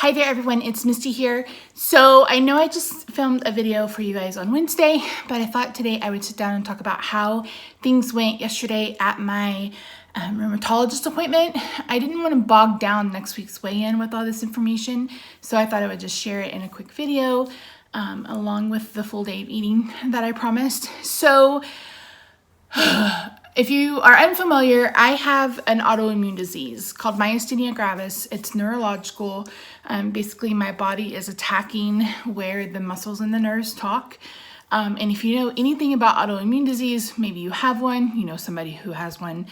Hi there everyone, it's Misty here. So I know I just filmed a video for you guys on Wednesday, but I thought today I would sit down and talk about how things went yesterday at my rheumatologist appointment. I didn't want to bog down next week's weigh-in with all this information, so I thought I would just share it in a quick video along with the full day of eating that I promised. So if you are unfamiliar, I have an autoimmune disease called myasthenia gravis. It's neurological. Basically, my body is attacking where the muscles and the nerves talk. And if you know anything about autoimmune disease, maybe you have one, you know somebody who has one,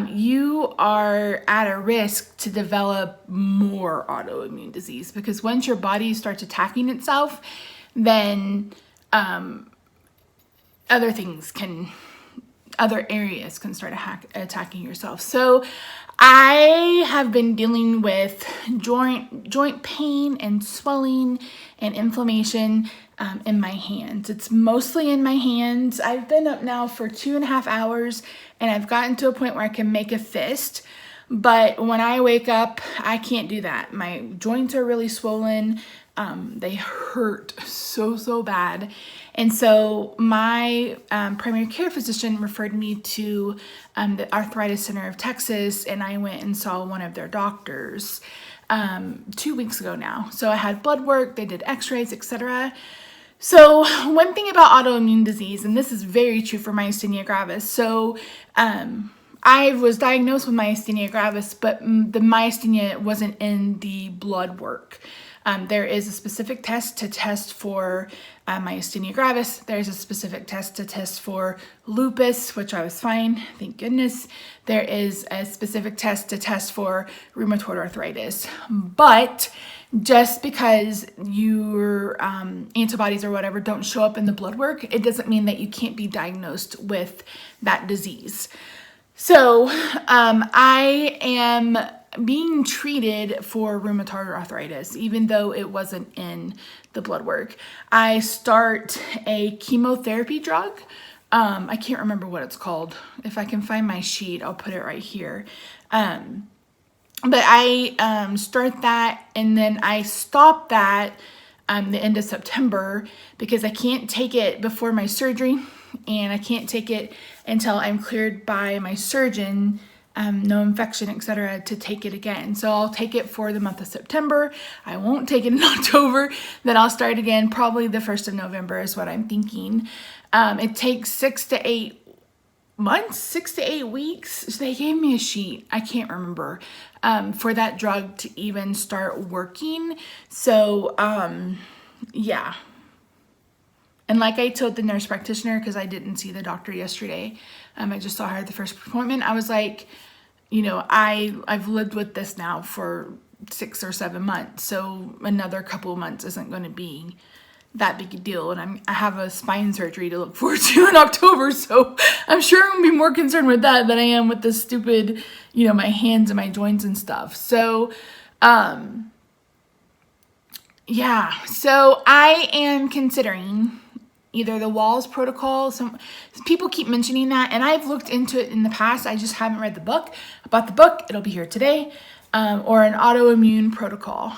you are at a risk to develop more autoimmune disease, because once your body starts attacking itself, then other areas can start attacking yourself. So I have been dealing with joint pain and swelling and inflammation in my hands. It's mostly in my hands. I've been up now for 2.5 hours and I've gotten to a point where I can make a fist. But when I wake up, I can't do that. My joints are really swollen. They hurt so bad. And so my primary care physician referred me to the Arthritis Center of Texas, and I went and saw one of their doctors 2 weeks ago now. So I had blood work, they did x-rays, etc. So one thing about autoimmune disease, and this is very true for myasthenia gravis. So I was diagnosed with myasthenia gravis, but the myasthenia wasn't in the blood work. There is a specific test to test for myasthenia gravis. There's a specific test to test for lupus, which I was fine, thank goodness. There is a specific test to test for rheumatoid arthritis. But just because your antibodies or whatever don't show up in the blood work, it doesn't mean that you can't be diagnosed with that disease. So I am being treated for rheumatoid arthritis, even though it wasn't in the blood work. I start a chemotherapy drug. I can't remember what it's called. If I can find my sheet, I'll put it right here. But I start that, and then I stop that the end of September because I can't take it before my surgery, and I can't take it until I'm cleared by my surgeon, no infection, etc., to take it again. So I'll take it for the month of September. I won't take it in October. Then I'll start again probably the 1st of November is what I'm thinking. It takes 6 to 8 months, 6 to 8 weeks. So they gave me a sheet, I can't remember, for that drug to even start working. So yeah. And like I told the nurse practitioner, because I didn't see the doctor yesterday, I just saw her at the first appointment. I was like, you know, I've lived with this now for 6 or 7 months, so another couple of months isn't going to be that big a deal. And I have a spine surgery to look forward to in October, so I'm sure I'm going to be more concerned with that than I am with the stupid, you know, my hands and my joints and stuff. So, yeah, so I am considering either the Walls protocol. Some people keep mentioning that, and I've looked into it in the past. I just haven't read the book. I bought the book. It'll be here today. Or an autoimmune protocol.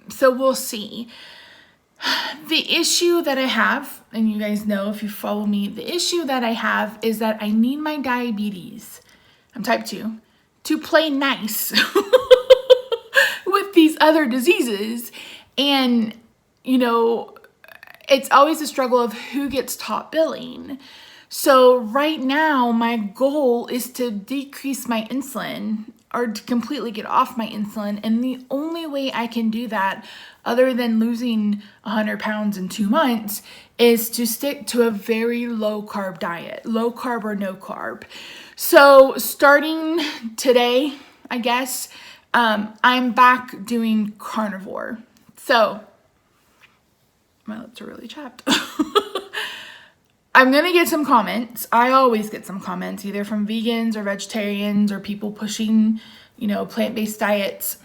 So we'll see. The issue that I have, and you guys know if you follow me, the issue that I have is that I need my diabetes, I'm type 2, to play nice with these other diseases. And, you know, it's always a struggle of who gets top billing. So right now, my goal is to decrease my insulin, or to completely get off my insulin. And the only way I can do that, other than losing 100 pounds in 2 months, is to stick to a very low carb diet, low carb or no carb. So starting today, I guess, I'm back doing carnivore. So my lips are really chapped. I'm going to get some comments. I always get some comments, either from vegans or vegetarians or people pushing, you know, plant-based diets.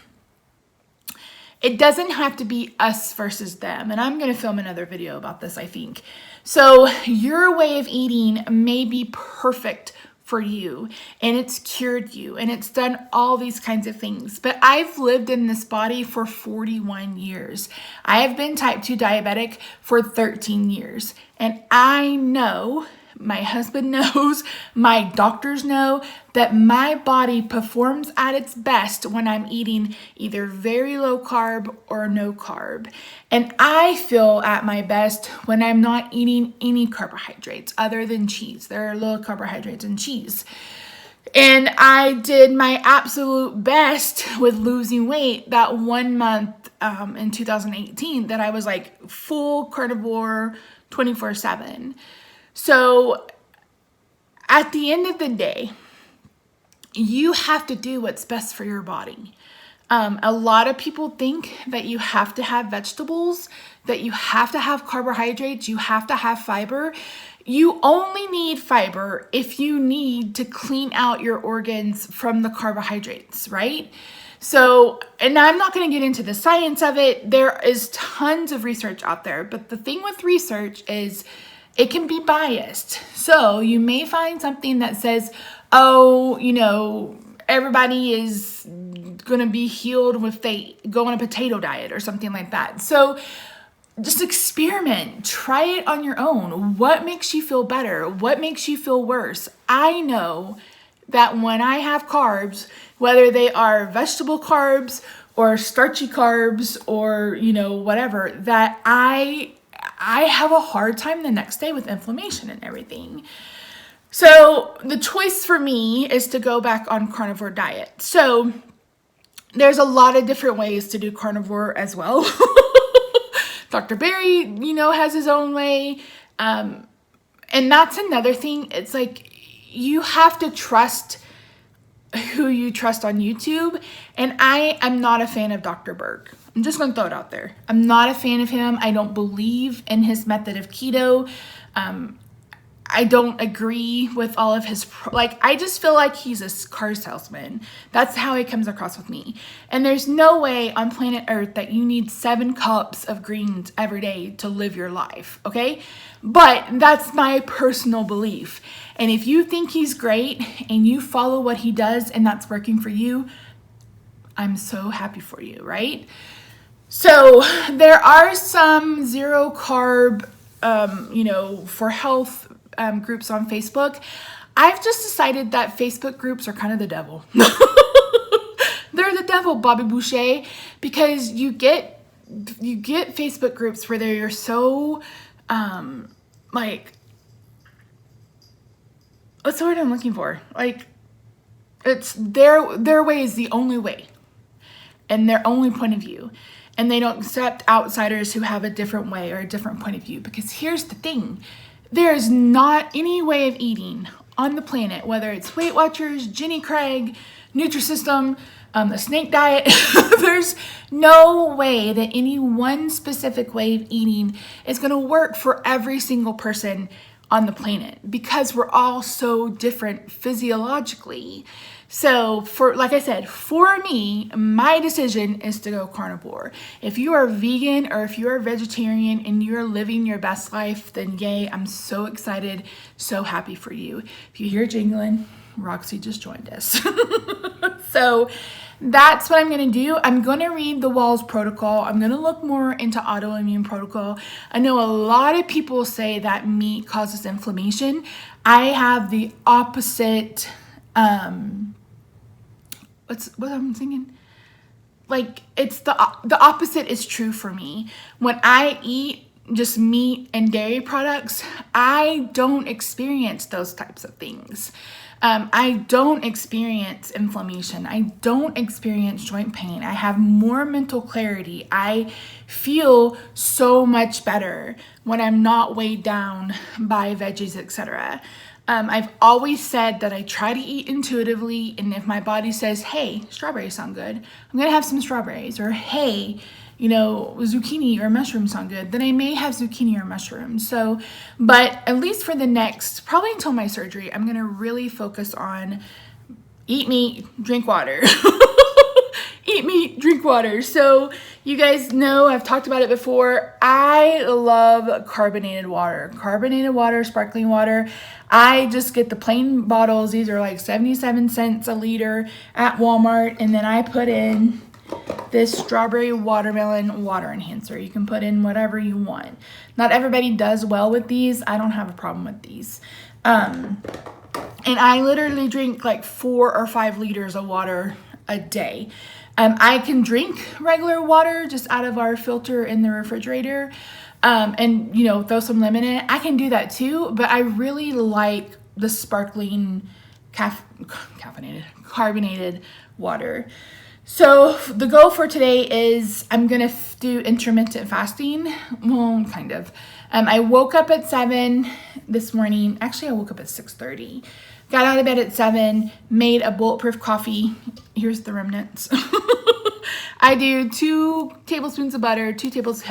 It doesn't have to be us versus them. And I'm going to film another video about this, I think. So your way of eating may be perfect for you, and it's cured you, and it's done all these kinds of things. But I've lived in this body for 41 years. I have been type 2 diabetic for 13 years. And I know, my husband knows, my doctors know that my body performs at its best when I'm eating either very low carb or no carb. And I feel at my best when I'm not eating any carbohydrates other than cheese. There are low carbohydrates in cheese. And I did my absolute best with losing weight that 1 month in 2018 that I was like full carnivore 24/7. So at the end of the day, you have to do what's best for your body. A lot of people think that you have to have vegetables, that you have to have carbohydrates, you have to have fiber. You only need fiber if you need to clean out your organs from the carbohydrates, right? So, and I'm not going to get into the science of it. There is tons of research out there, but the thing with research is it can be biased. So you may find something that says, oh, everybody is going to be healed if they go on a potato diet or something like that. So just experiment, try it on your own. What makes you feel better? What makes you feel worse? I know that when I have carbs, whether they are vegetable carbs or starchy carbs or, whatever, that I have a hard time the next day with inflammation and everything. So the choice for me is to go back on carnivore diet. So there's a lot of different ways to do carnivore as well. Dr. Barry, has his own way. And that's another thing. It's like you have to trust who you trust on YouTube. And I am not a fan of Dr. Berg. I'm just going to throw it out there. I'm not a fan of him. I don't believe in his method of keto. I don't agree with all of his, I just feel like he's a car salesman. That's how he comes across with me. And there's no way on planet Earth that you need 7 cups of greens every day to live your life, okay? But that's my personal belief. And if you think he's great and you follow what he does and that's working for you, I'm so happy for you, right? So there are some zero carb, for health groups on Facebook. I've just decided that Facebook groups are kind of the devil. They're the devil, Bobby Boucher, because you get Facebook groups where they're so what's the word I'm looking for? It's their way is the only way and their only point of view. And they don't accept outsiders who have a different way or a different point of view. Because here's the thing. There is not any way of eating on the planet, whether it's Weight Watchers, Jenny Craig, Nutrisystem, the snake diet. There's no way that any one specific way of eating is going to work for every single person on the planet because we're all so different physiologically. So like I said, for me, my decision is to go carnivore. If you are vegan or if you are vegetarian and you're living your best life, then yay, I'm so excited, so happy for you. If you hear jingling, Roxy just joined us. So that's what I'm going to do. I'm going to read the Walls protocol. I'm going to look more into autoimmune protocol. I know a lot of people say that meat causes inflammation. I have the opposite, what I'm thinking? It's the opposite is true for me. When I eat just meat and dairy products, I don't experience those types of things. I don't experience inflammation. I don't experience joint pain. I have more mental clarity. I feel so much better when I'm not weighed down by veggies, etc. I've always said that I try to eat intuitively, and if my body says, hey, strawberries sound good, I'm going to have some strawberries, or hey, zucchini or mushrooms sound good, then I may have zucchini or mushrooms. So, but at least for the next, probably until my surgery, I'm going to really focus on eat meat, drink water. eat meat, drink water. So you guys know, I've talked about it before. I love carbonated water, sparkling water. I just get the plain bottles. These are like 77 cents a liter at Walmart. And then I put in this strawberry watermelon water enhancer. You can put in whatever you want. Not everybody does well with these. I don't have a problem with these. And I literally drink like 4 or 5 liters of water a day. I can drink regular water just out of our filter in the refrigerator, and throw some lemon in it. I can do that too, but I really like the sparkling carbonated water. So the goal for today is I'm gonna do intermittent fasting. Well, kind of. I woke up at 7 this morning. Actually, I woke up at 6:30. Got out of bed at 7, made a bulletproof coffee. Here's the remnants. I do 2 tablespoons of butter, 2 tablespoons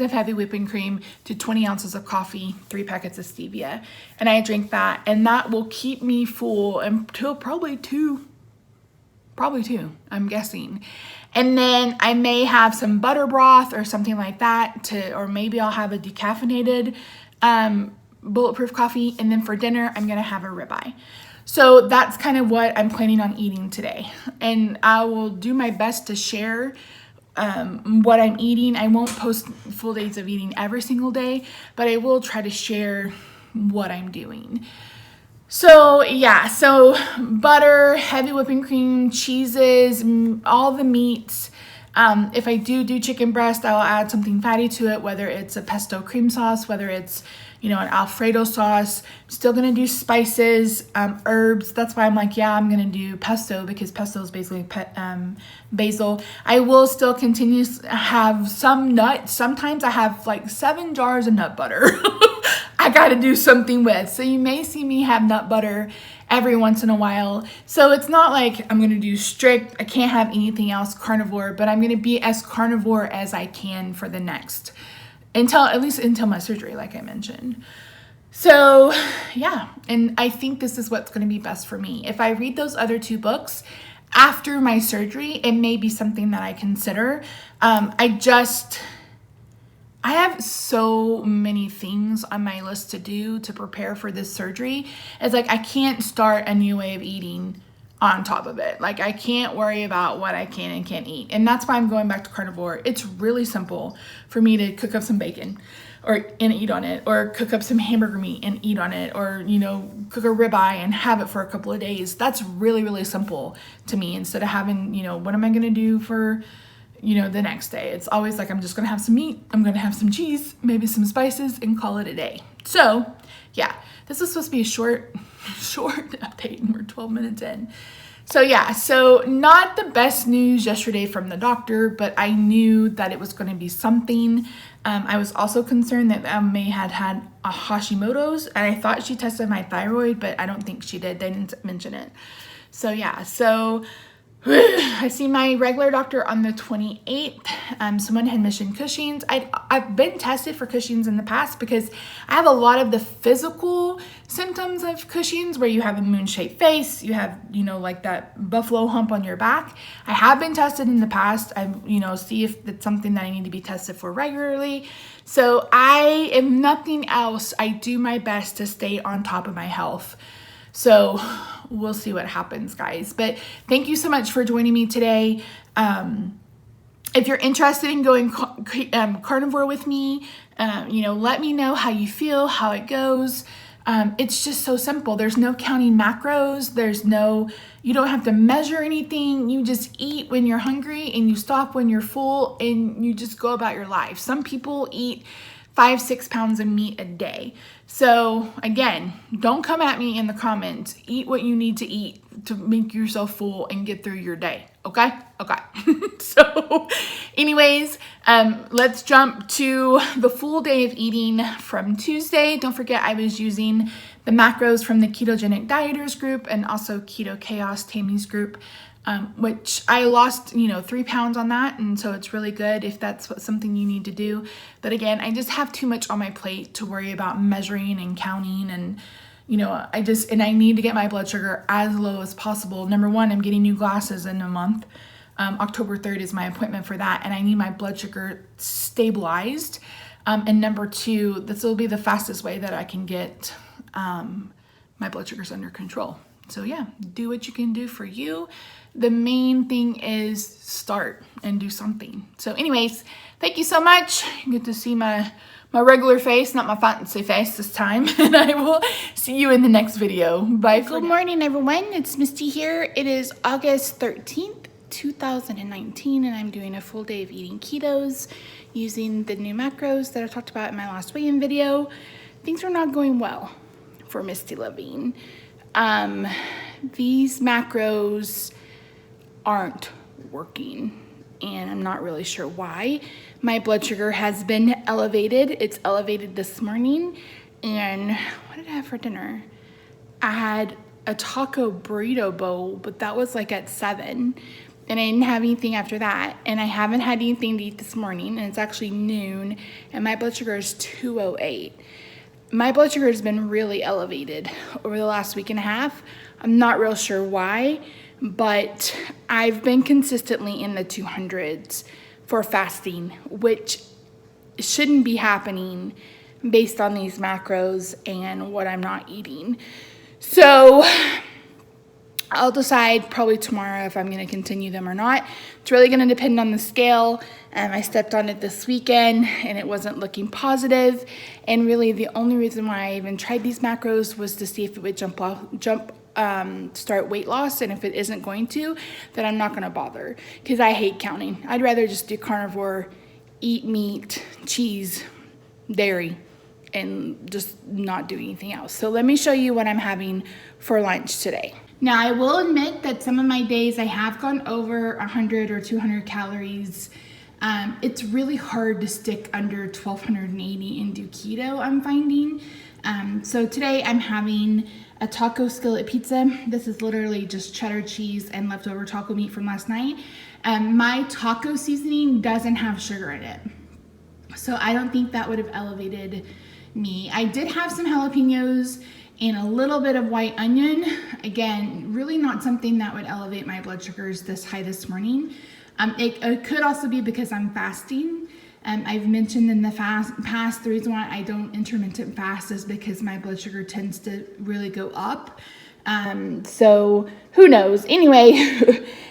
of heavy whipping cream to 20 ounces of coffee, 3 packets of stevia. And I drink that, and that will keep me full until probably 2, I'm guessing. And then I may have some butter broth or something like that or maybe I'll have a decaffeinated bulletproof coffee, and then for dinner I'm gonna have a ribeye. So that's kind of what I'm planning on eating today, and I will do my best to share what I'm eating. I won't post full days of eating every single day, but I will try to share what I'm doing. So yeah, so butter, heavy whipping cream, cheeses, all the meats. If I do chicken breast, I'll add something fatty to it, whether it's a pesto cream sauce, whether it's an Alfredo sauce. I'm still gonna do spices, herbs. That's why I'm like, yeah, I'm gonna do pesto, because pesto is basically basil. I will still continue to have some nuts. Sometimes I have like 7 jars of nut butter. I gotta do something with. So you may see me have nut butter every once in a while. So it's not like I'm gonna do strict, I can't have anything else carnivore, but I'm gonna be as carnivore as I can for the next, at least until my surgery, like I mentioned. So yeah, and I think this is what's gonna be best for me. If I read those other 2 books after my surgery, it may be something that I consider. I have so many things on my list to do to prepare for this surgery. It's like I can't start a new way of eating on top of it. Like I can't worry about what I can and can't eat. And that's why I'm going back to carnivore. It's really simple for me to cook up some bacon and eat on it, or cook up some hamburger meat and eat on it, or cook a ribeye and have it for a couple of days. That's really, really simple to me, instead of having, what am I going to do for the next day. It's always like, I'm just gonna have some meat, I'm gonna have some cheese, maybe some spices, and call it a day. So yeah, this is supposed to be a short update, and we're 12 minutes in. So yeah, so not the best news yesterday from the doctor, but I knew that it was going to be something. I was also concerned that I may have had a Hashimoto's, and I thought she tested my thyroid, but I don't think she did. They didn't mention it. So yeah, so I see my regular doctor on the 28th. Someone had mentioned Cushing's. I've been tested for Cushing's in the past because I have a lot of the physical symptoms of Cushing's, where you have a moon-shaped face, you have, like that buffalo hump on your back. I have been tested in the past. I, see if it's something that I need to be tested for regularly. So I, if nothing else, I do my best to stay on top of my health. So we'll see what happens, guys. But thank you so much for joining me today. If you're interested in going carnivore with me, let me know how you feel, how it goes. It's just so simple. There's no counting macros. You don't have to measure anything. You just eat when you're hungry and you stop when you're full, and you just go about your life. Some people eat 5-6 pounds of meat a day. So again, don't come at me in the comments. Eat what you need to eat to make yourself full and get through your day. Okay? So anyways, let's jump to the full day of eating from Tuesday. Don't forget, I was using the macros from the Ketogenic Dieters group and also Keto Chaos Tammy's group, which I lost, 3 pounds on that. And so it's really good if that's something you need to do. But again, I just have too much on my plate to worry about measuring and counting and, you know, I need to get my blood sugar as low as possible. Number one, I'm getting new glasses in a month. October 3rd is my appointment for that, and I need my blood sugar stabilized. And number two, this will be the fastest way that I can get my blood sugars under control. So yeah, do what you can do for you. The main thing is start and do something. So anyways, thank you so much. You get to see my regular face, not my fancy face this time. And I will see you in the next video. Bye. Good morning, everyone. It's Misty here. It is August 13th, 2019, and I'm doing a full day of eating ketos using the new macros that I talked about in my last weigh-in video. Things are not going well for Misty Living. These macros aren't working, and I'm not really sure why. My blood sugar has been elevated. It's elevated this morning. And what did I have for dinner? I had a taco burrito bowl, but that was like at 7. And I didn't have anything after that. And I haven't had anything to eat this morning, and it's actually noon, and my blood sugar is 208. My blood sugar has been really elevated over the last week and a half. I'm not real sure why, but I've been consistently in the 200s for fasting, which shouldn't be happening based on these macros and what I'm not eating. So I'll decide probably tomorrow if I'm going to continue them or not. It's really going to depend on the scale. I stepped on it this weekend and it wasn't looking positive. And really the only reason why I even tried these macros was to see if it would start weight loss. And if it isn't going to, then I'm not going to bother, because I hate counting. I'd rather just do carnivore, eat meat, cheese, dairy, and just not do anything else. So let me show you what I'm having for lunch today. Now, I will admit that some of my days I have gone over 100 or 200 calories. It's really hard to stick under 1280 and do keto, I'm finding. So today I'm having a taco skillet pizza. This is literally just cheddar cheese and leftover taco meat from last night. My taco seasoning doesn't have sugar in it, so I don't think that would have elevated me. I did have some jalapenos and a little bit of white onion. Again, really not something that would elevate my blood sugars this high this morning. It could also be because I'm fasting. I've mentioned in the past, the reason why I don't intermittent fast is because my blood sugar tends to really go up. So who knows? Anyway,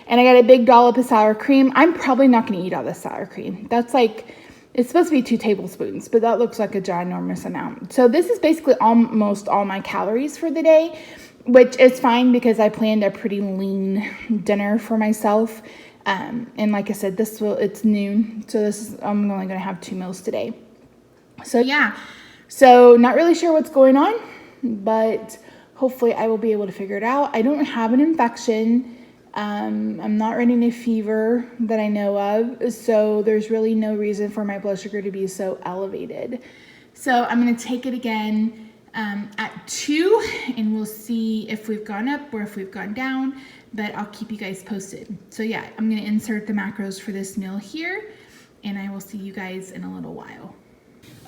and I got a big dollop of sour cream. I'm probably not going to eat all this sour cream. That's like, it's supposed to be 2 tablespoons, but that looks like a ginormous amount. So this is basically almost all my calories for the day, which is fine because I planned a pretty lean dinner for myself. And like I said, it's noon, so I'm only going to have 2 meals today. So yeah, so not really sure what's going on, but hopefully I will be able to figure it out. I don't have an infection. I'm not running a fever that I know of, so there's really no reason for my blood sugar to be so elevated. So I'm going to take it again at 2, and we'll see if we've gone up or if we've gone down, but I'll keep you guys posted. So yeah, I'm going to insert the macros for this meal here, and I will see you guys in a little while.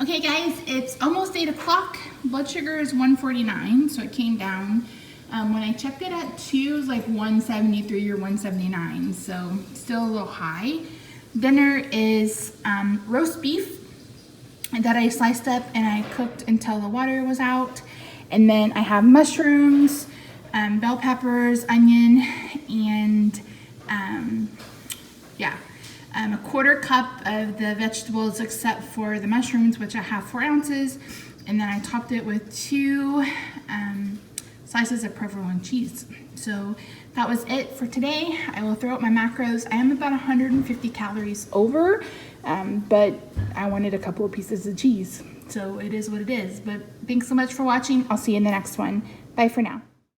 Okay guys, it's almost 8 o'clock. Blood sugar is 149, so it came down. When I checked it at 2, it was like 173 or 179, so still a little high. Dinner is roast beef that I sliced up and I cooked until the water was out. And then I have mushrooms, bell peppers, onion, and a 1/4 cup of the vegetables except for the mushrooms, which I have 4 ounces. And then I topped it with 2 slices of provolone cheese. So that was it for today. I will throw out my macros. I am about 150 calories over, but I wanted a couple of pieces of cheese. So it is what it is. But thanks so much for watching. I'll see you in the next one. Bye for now.